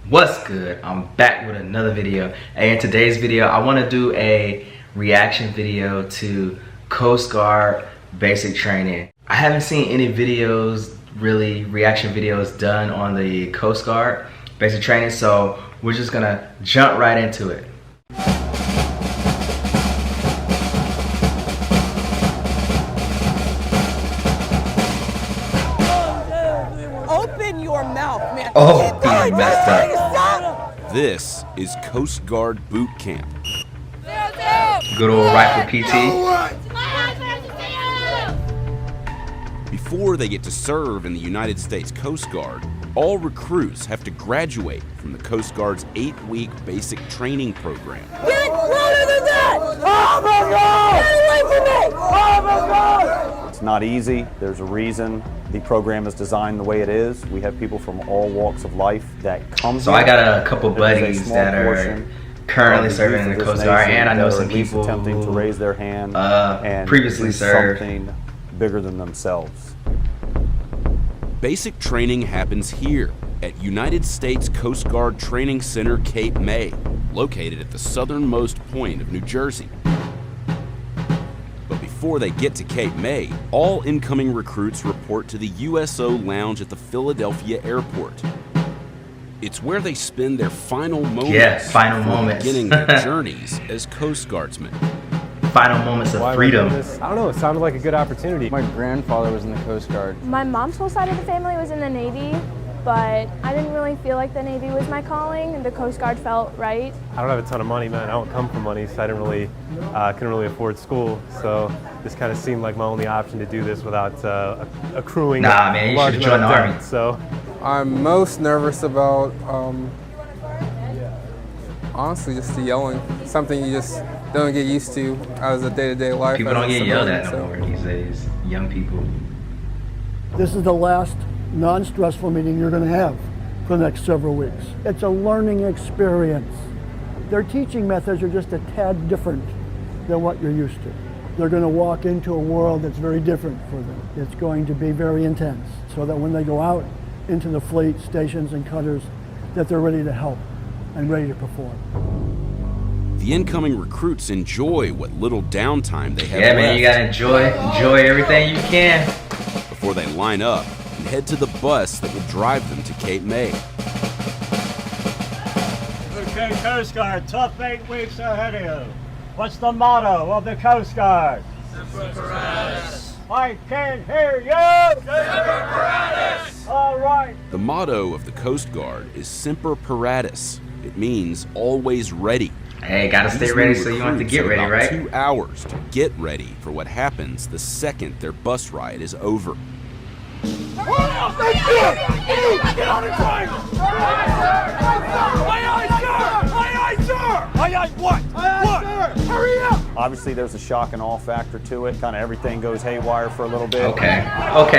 What's good? I'm back with another video. And in today's video, I want to do a reaction video to Coast Guard basic training. I haven't seen any videos, really reaction videos done on the Coast Guard basic training, so we're just gonna jump right into it. Open your mouth, man. Oh, he messed up. This is Coast Guard Bootcamp. Good old rifle PT. Before they get to serve in the United States Coast Guard, all recruits have to graduate from the Coast Guard's 8-week basic training program. Get louder than that! Oh my God! Get away from me! Oh my God! It's not easy. There's a reason the program is designed the way it is. We have people from all walks of life that come So here. I got a couple buddies that are currently serving in the Coast Guard, and I know some people attempting to raise their hand and previously do served. something bigger than themselves. Basic training happens here at United States Coast Guard Training Center Cape May, located at the southernmost point of New Jersey. But before they get to Cape May, all incoming recruits report to the USO Lounge at the Philadelphia airport. It's where they spend their final moments before beginning their journeys as Coast Guardsmen. Final moments of freedom. I don't know, it sounded like a good opportunity. My grandfather was in the Coast Guard. My mom's whole side of the family was in the Navy, but I didn't really feel like the Navy was my calling, and the Coast Guard felt right. I don't have a ton of money, man. I don't come from money, so I couldn't really afford school. So this kind of seemed like my only option to do this without accruing. Nah, man, you should join the Army. So I'm most nervous about, honestly, just the yelling. Something you just don't get used to as a day-to-day life. People don't get yelled at no more these days, young people. This is the last non-stressful meeting you're going to have for the next several weeks. It's a learning experience. Their teaching methods are just a tad different than what you're used to. They're going to walk into a world that's very different for them. It's going to be very intense, so that when they go out into the fleet, stations, and cutters, that they're ready to help and ready to perform. The incoming recruits enjoy what little downtime they have Yeah, man, left you gotta enjoy everything you can before they line up and head to the bus that will drive them to Cape May. Okay, Coast Guard, tough 8 weeks ahead of you. What's the motto of the Coast Guard? Semper Paratus. I can't hear you! Semper Paratus! All right. The motto of the Coast Guard is Semper Paratus. It means always ready. Hey, gotta stay ready so you don't have to get ready, right? 2 hours to get ready for what happens the second their bus ride is over. Get on the train! Aye, aye, sir! Aye, aye, sir! Aye, aye, what? What? Hurry up! Obviously, there's a shock and awe factor to it. Kind of everything goes haywire for a little bit. Okay,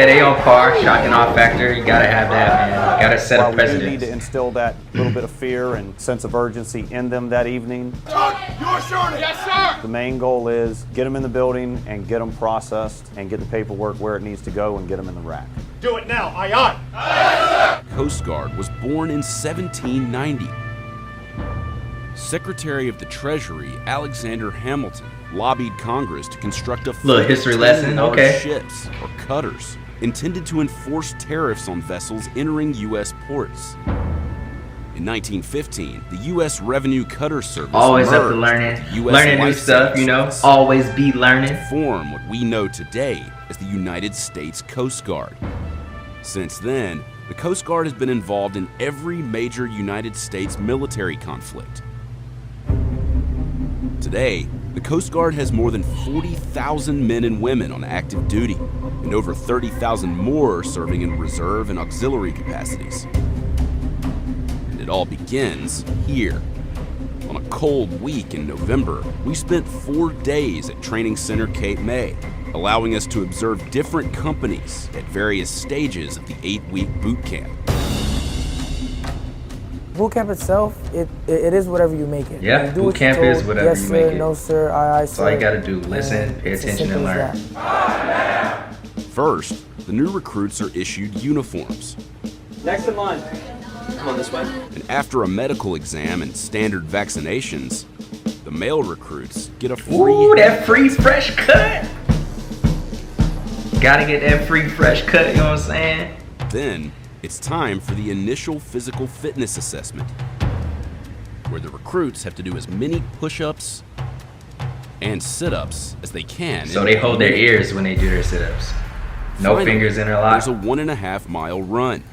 they on par. Shock and awe factor. You gotta have that, man. Gotta set a precedent. We need to instill that little bit of fear and sense of urgency in them that evening. Your turn! Yes, sir! The main goal is get them in the building and get them processed and get the paperwork where it needs to go and get them in the rack. Do it now! Aye, aye! Aye, Coast Guard was born in 1790. Secretary of the Treasury Alexander Hamilton lobbied Congress to construct a little history lesson, okay. ships or cutters intended to enforce tariffs on vessels entering U.S. ports. In 1915, the U.S. Revenue Cutter Service always up to learning new stuff, you know. Always be learning. To form what we know today as the United States Coast Guard. Since then, the Coast Guard has been involved in every major United States military conflict. Today, the Coast Guard has more than 40,000 men and women on active duty, and over 30,000 more serving in reserve and auxiliary capacities. And it all begins here. On a cold week in November, we spent 4 days at Training Center Cape May, allowing us to observe different companies at various stages of the 8-week boot camp. Boot camp itself, it is whatever you make it. Yeah, boot camp is whatever yes, you sir, make it. No, sir, aye, That's all you gotta do. Listen, pay attention, and learn. First, the new recruits are issued uniforms. Next in line. Come on this way. And after a medical exam and standard vaccinations, the male recruits get a free... Ooh, that free fresh cut! Gotta get that free fresh cut, you know what I'm saying? Then, it's time for the initial physical fitness assessment, where the recruits have to do as many push-ups and sit-ups as they can. So they hold their ears when they do their sit-ups. No Finally, fingers interlocked. There's a 1.5-mile run.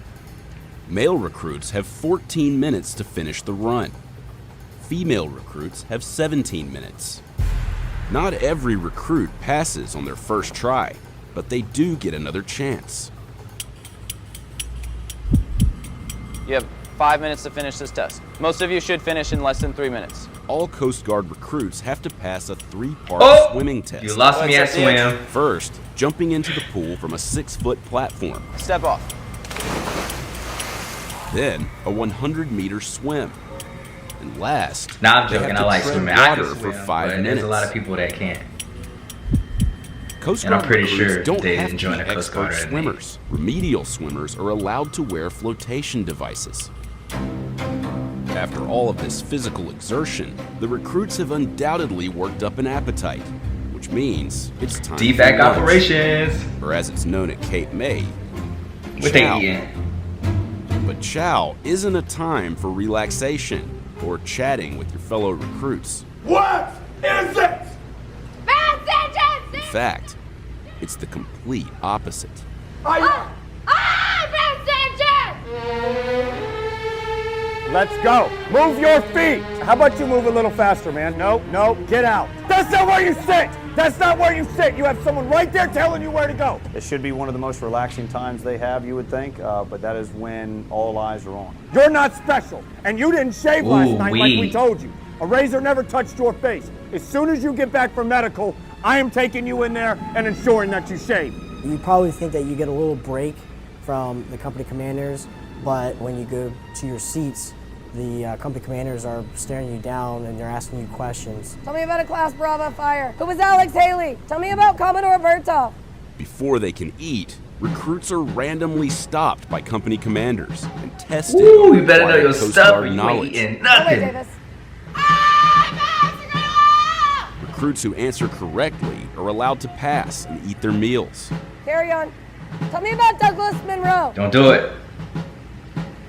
Male recruits have 14 minutes to finish the run. Female recruits have 17 minutes. Not every recruit passes on their first try, but they do get another chance. You have 5 minutes to finish this test. Most of you should finish in less than 3 minutes. All Coast Guard recruits have to pass a 3-part swimming test. You lost me at swim. First, jumping into the pool from a 6-foot platform. Step off. Then, a 100-meter swim. And last, Nah, I'm they have joking. to I like tread swimming. I water can swim, for 5 but minutes. there's a lot of people that can't. Coast And I'm Guard pretty recruits sure don't they have didn't to join be the Coast Guard, expert didn't they? swimmers. Remedial swimmers are allowed to wear flotation devices. After all of this physical exertion, the recruits have undoubtedly worked up an appetite, which means it's time DFAC for lunch, operations. or as it's known at Cape May, What they chow. eating? But chow isn't a time for relaxation or chatting with your fellow recruits. What is it? In fact, it's the complete opposite. Let's go. Move your feet. How about you move a little faster, man? No, get out. That's not where you sit. That's not where you sit. You have someone right there telling you where to go. It should be one of the most relaxing times they have, you would think, but that is when all eyes are on. You're not special, and you didn't shave last night like we Ooh-wee. told you. A razor never touched your face. As soon as you get back from medical, I am taking you in there and ensuring that you shave. You probably think that you get a little break from the company commanders, but when you go to your seats, the company commanders are staring you down and they're asking you questions. Tell me about a Class Bravo fire. Who was Alex Haley? Tell me about Commodore Bertov. Before they can eat, recruits are randomly stopped by company commanders and tested. Ooh, on you better know required your Coast stuff Guard or you knowledge. ain't eating Oh, wait, nothing. Davis. Recruits who answer correctly are allowed to pass and eat their meals. Carry on. Tell me about Douglas Monroe. Don't do it.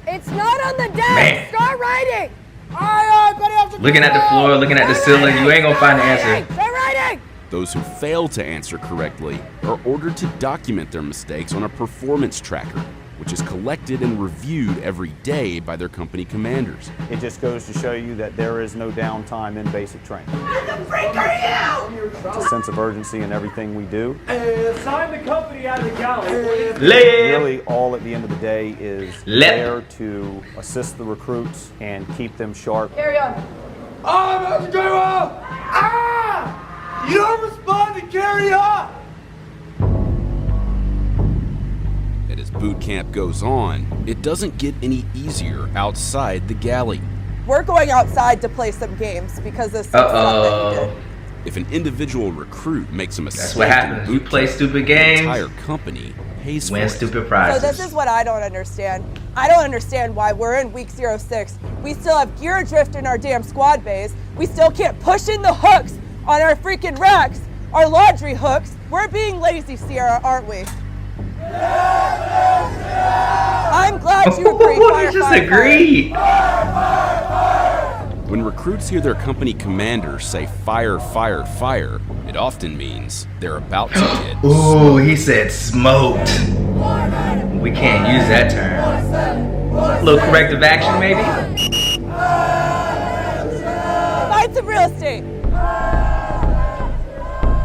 It's not on the desk. Man. Start writing. Aye, buddy, off the Looking at the floor, looking at the ceiling, you ain't gonna find the answer. Start writing. Those who fail to answer correctly are ordered to document their mistakes on a performance tracker, which is collected and reviewed every day by their company commanders. It just goes to show you that there is no downtime in basic training. Who the freak are you? It's a sense of urgency in everything we do. Sign the company out of the galley. Really, all at the end of the day is Lip. there to assist the recruits and keep them sharp. Carry on. You don't respond to carry on. And as boot camp goes on, it doesn't get any easier outside the galley. We're going outside to play some games because of some stuff that you did. If an individual recruit makes a mistake, That's what happens. You play stupid games, the entire company pays for win it. stupid So prizes. this is what I don't understand. I don't understand why we're in week 06. We still have gear adrift in our damn squad bays. We still can't push in the hooks on our freaking racks, our laundry hooks. We're being lazy, Sierra, aren't we? I'm glad you agree. You just agreed. When recruits hear their company commander say fire, fire, fire, it often means they're about to get Ooh, he said smoked. We can't use that term. A little corrective action, maybe? Find some real estate.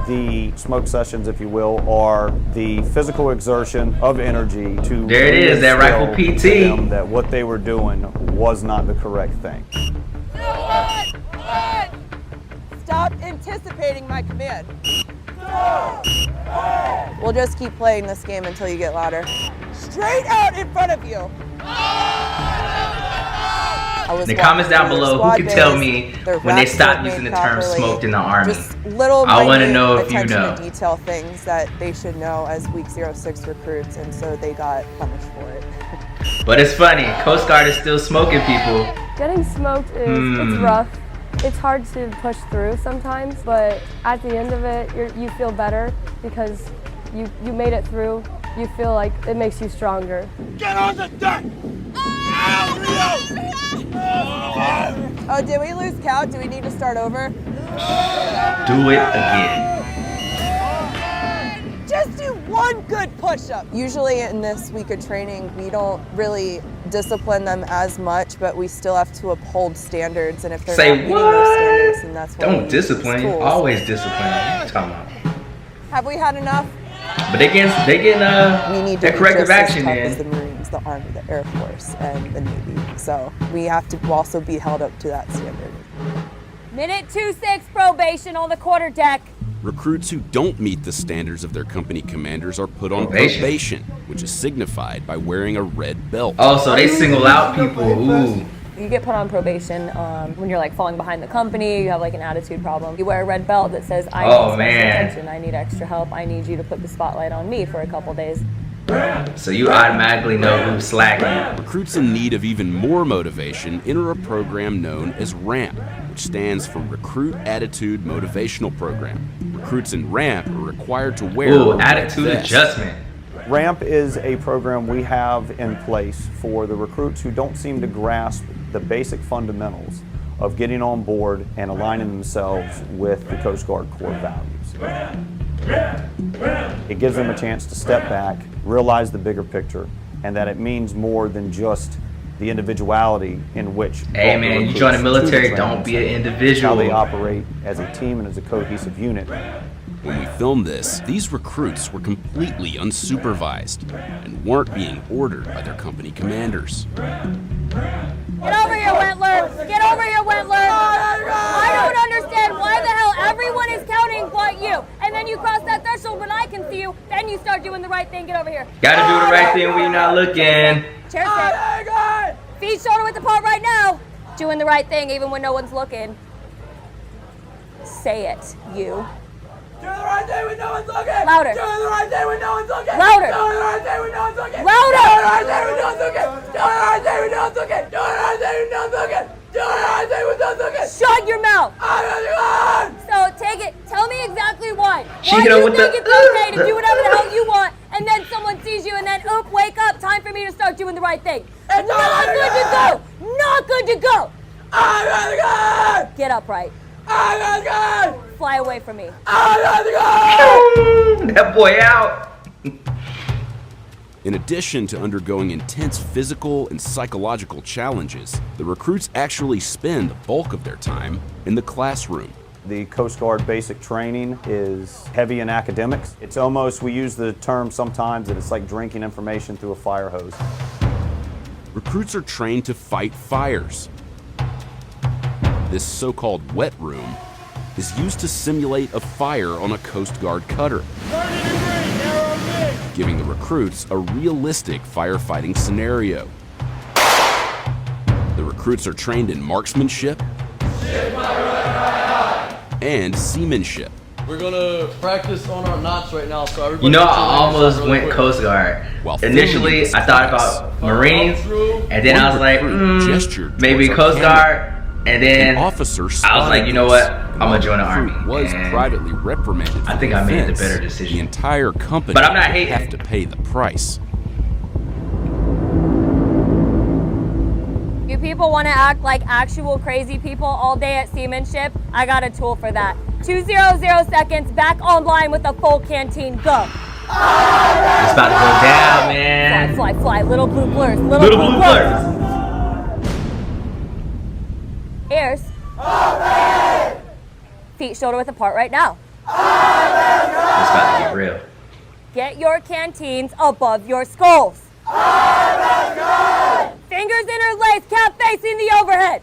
The smoke sessions, if you will, are the physical exertion of energy to There it is, that rifle instill PT. to them that what they were doing was not the correct thing. Stop anticipating my command. We'll just keep playing this game until you get louder. Straight out in front of you. In the comments down below, who can tell me when they stopped using the term smoked in the Army? Just little I want to know if you know. attention to detail things that they should know as Week 06 recruits, and so they got punished for it. But it's funny, Coast Guard is still smoking people. Getting smoked is it's rough. It's hard to push through sometimes, but at the end of it, you feel better because you made it through. You feel like it makes you stronger. Get on the deck! Oh, did we lose count? Do we need to start over? Do it again. Just do one good push-up. Usually in this week of training, we don't really discipline them as much, but we still have to uphold standards. And if they're not meeting those standards, then that's what Don't discipline. Always discipline. What are you talking about? Have we had enough? But they get that corrective action in. As the Marines, the Army, the Air Force, and the Navy. So we have to also be held up to that standard. Minute 2-6 probation on the quarter deck. Recruits who don't meet the standards of their company commanders are put on probation, which is signified by wearing a red belt. Oh, so they single out people. Ooh. You get put on probation when you're like falling behind the company, you have like an attitude problem. You wear a red belt that says, I need special attention, I need extra help, I need you to put the spotlight on me for a couple days. So you automatically know who's slacking. Recruits in need of even more motivation enter a program known as RAMP, which stands for Recruit Attitude Motivational Program. Recruits in RAMP are required to wear attitude adjustment. RAMP is a program we have in place for the recruits who don't seem to grasp the basic fundamentals of getting on board and aligning themselves with the Coast Guard core values. It gives them a chance to step back, realize the bigger picture, and that it means more than just the individuality in which hey man, you join the military, don't be an individual. How they operate as a team and as a cohesive unit. When we filmed this, these recruits were completely unsupervised and weren't being ordered by their company commanders. Get over here, Wentler! Get over here, Wentler! I don't understand why the hell everyone is counting but you. And then you cross that threshold when I can see you, then you start doing the right thing. Get over here. Gotta do the right thing when you're not looking. Chair sit. Feet shoulder width apart right now. Doing the right thing even when no one's looking. Say it, you. Do the right thing when no one's looking! Louder! Do the right thing when no one's looking! Louder! Do the right thing when no one's looking! Louder! Do the right thing when no one's looking! Do the right thing when no one's looking! Do the right thing when no one's looking! Do the right thing when no one's looking! Shut your mouth! So take it, tell me exactly why. Why do you think it's okay to do whatever the hell you want, and then someone sees you and then, oop, wake up, time for me to start doing the right thing. It's not good to go! Not good to go! Get upright. Fly away from me. That boy out. In addition to undergoing intense physical and psychological challenges, the recruits actually spend the bulk of their time in the classroom. The Coast Guard basic training is heavy in academics. It's almost, we use the term sometimes that it's like drinking information through a fire hose. Recruits are trained to fight fires. This so-called wet room is used to simulate a fire on a Coast Guard cutter, giving the recruits a realistic firefighting scenario. The recruits are trained in marksmanship and seamanship. We're gonna practice on our knots right now, so everybody. You know, I almost went Coast Guard. Initially, I thought about Marines, and then I was like, maybe Coast Guard. And then I was like, you know what? I'm gonna join the Army. Was privately reprimanded. I think I made the better decision. The entire company but I'm not hating. Have to pay the price. You people want to act like actual crazy people all day at seamanship? I got a tool for that. 200 seconds, back online with a full canteen. Go. It's about to go down, man. Fly, fly, fly. Little blue blurs. Little blue blurs. Ears. Feet shoulder width apart right now. It's about to get real. Get your canteens above your skulls. Fingers interlaced, cap facing the overhead.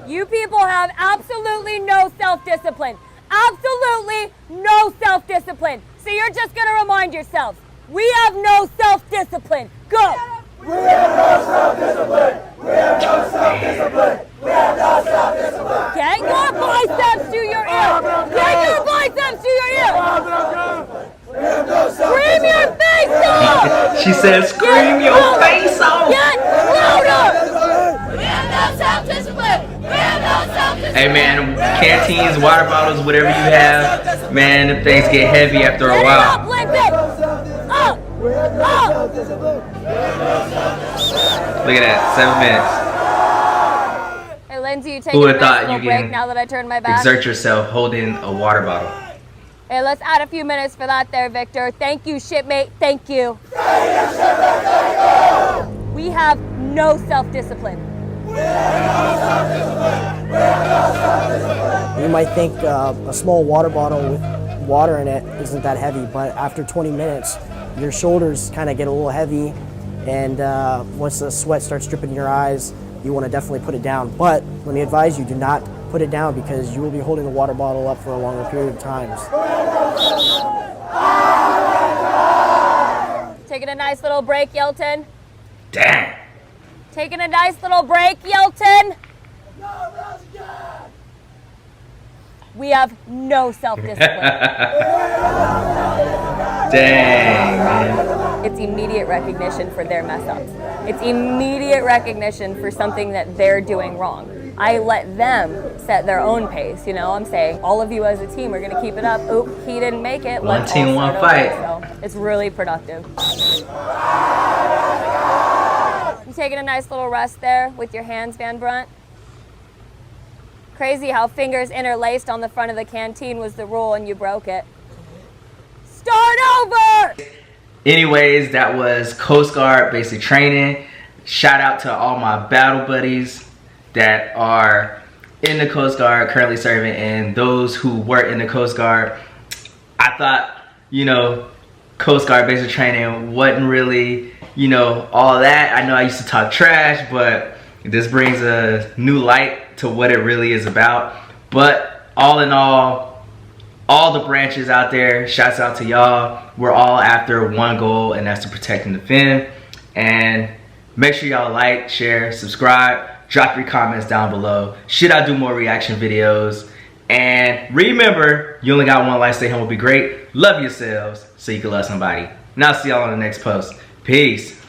You people have absolutely no self-discipline. absolutely no self-discipline. So you're just gonna remind yourselves, we have no self-discipline. Go. We have no self-discipline. We have no self-discipline. We have no self-discipline. Get your biceps to your ear. Get your biceps to your ear. We have no Scream your face off. She says, scream your face off. Get louder. We have no self-discipline. We have no self-discipline. Hey man, canteens, water bottles, whatever you have, man, them things get heavy after a while. Up, Lindsay. Up. Up. Look at that, 7 minutes. Hey Lindsay, you take Who a would've thought nice little you break can now that I turned my back? Exert yourself holding a water bottle. Hey, let's add a few minutes for that there, Victor. Thank you, shipmate. Thank you. We have no self-discipline. You might think a small water bottle with water in it isn't that heavy, but after 20 minutes, your shoulders kind of get a little heavy, and once the sweat starts dripping in your eyes, you want to definitely put it down. But let me advise you, do not put it down because you will be holding the water bottle up for a longer period of time. Taking a nice little break, Yelton. Damn. Taking a nice little break, Yelton. We have no self-discipline. Dang, man. It's immediate recognition for their mess ups. It's immediate recognition for something that they're doing wrong. I let them set their own pace, you know. I'm saying all of you as a team are going to keep it up. Oop, he didn't make it. One Let's team, all one start fight. over. So it's really productive. You taking a nice little rest there with your hands, Van Brunt? Crazy how fingers interlaced on the front of the canteen was the rule and you broke it. Start over! Anyways, that was Coast Guard basic training. Shout out to all my battle buddies that are in the Coast Guard currently serving and those who were in the Coast Guard. I thought, you know, Coast Guard basic training wasn't really, you know, all that. I know I used to talk trash, but this brings a new light to what it really is about. But all in all the branches out there, shouts out to y'all. We're all after one goal, and that's to protect and defend. And make sure y'all like, share, subscribe, drop your comments down below. Should I do more reaction videos? And remember, you only got one life, stay home will be great. Love yourselves so you can love somebody. And I'll see y'all on the next post. Peace.